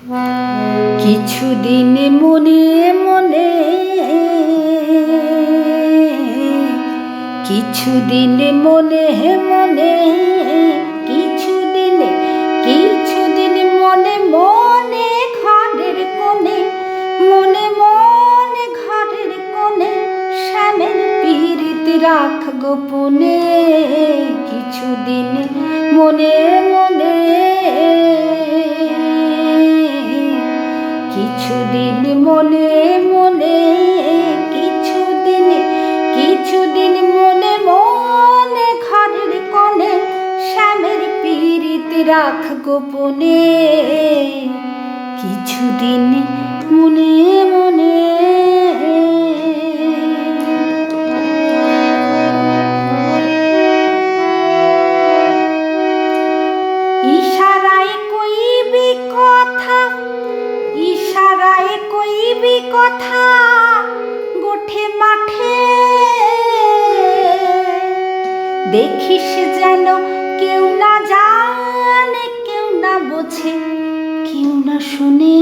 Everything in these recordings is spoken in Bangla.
কিছুদিন মনে মনে, কিছুদিন মনে মনে, কিছুদিন মনে মনে ঘরের কোণে, মনে মনে ঘরের কোণে শ্যামের পীড়িত রাখ গোপনে। কিছুদিন মনে মনে, কিছুদিন মনে মনে, কিছুদিন মনে মনে ঘরের কোণে শ্যামের পীড়িত রাখ গোপনে। কিছুদিন মনে মনে। ইশারায় কইবি কথা, ইশারায় কইবি কথা গোঠে মাঠে, দেখিস যেন কেউ না জানে, কেউ না বোঝে, কেউ না শুনে।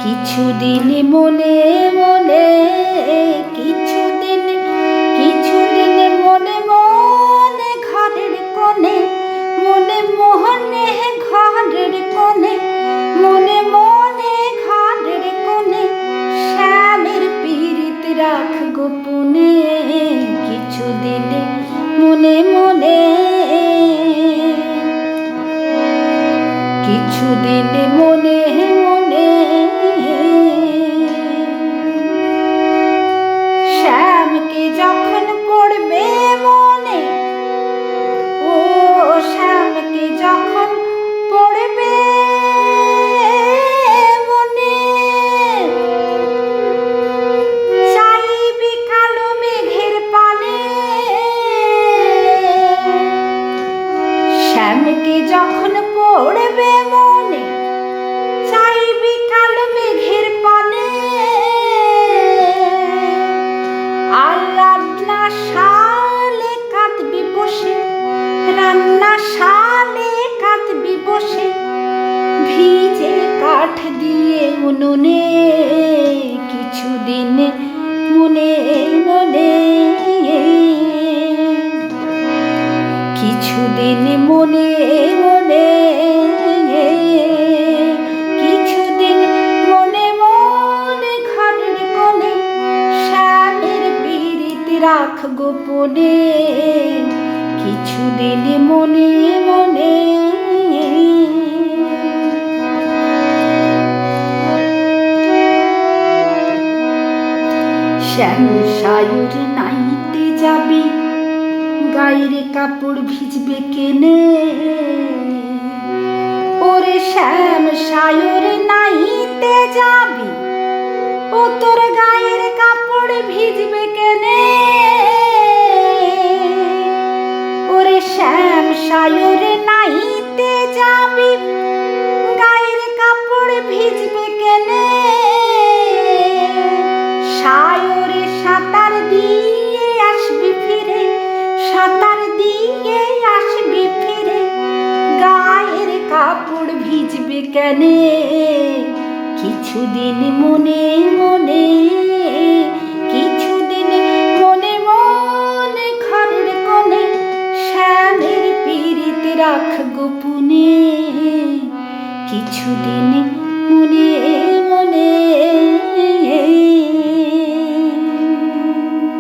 কিছুদিন মনে মনে, কিছুদিন মনে মনে ঘরের কোণে, মনে মনে ঘরের কোণে, মনে মনে ঘরের কোণে শ্যামের পীড়িত রাখ গোপনে। কিছুদিন মনে মনে, কিছুদিন মনে মনে। শ্যামকে যখন পড়বে মনে, ও শ্যামকে যখন পড়বে মনে, চাইবি কালো মেঘের পানে। শ্যামকে যখন পড়বে মনে, চাইবি কালো মেঘের পানে। আর রান্না শালে কাঁদবি বসে, রান্না শালে কাঁদবি বসে, ভিজে কাঠ দিয়ে উনুনে। কিছুদিন মনে মনে, কিছুদিন মনে মনে, কিছুদিন মনে মনে ঘরের কোণে শ্যামের পীড়িত রাখ গোপনে। কিছুদিন মনে মনে। শ্যাম সায়র নাইতে যাবি, গায়ের কাপড় ভিজবে কেনে। ওরে শ্যাম সায়র নাইতে যাবি, ও তোর গায়ের কাপড় ভিজবে কেনে। ওরে শ্যাম সায়র নাইতে যাবি, গায়ের কাপড় ভিজবে কেনে। সায়রে সাঁতার দিয়ে আসবি ফিরে, সাঁতার দিয়ে আসবি ফিরে, গায়ের কাপড় ভিজবে কেনে। কিছুদিন মনে মনে, কিছুদিন মনে মনে ঘরের কোণে শ্যামের পীড়িত রাখ গোপনে। কিছুদিন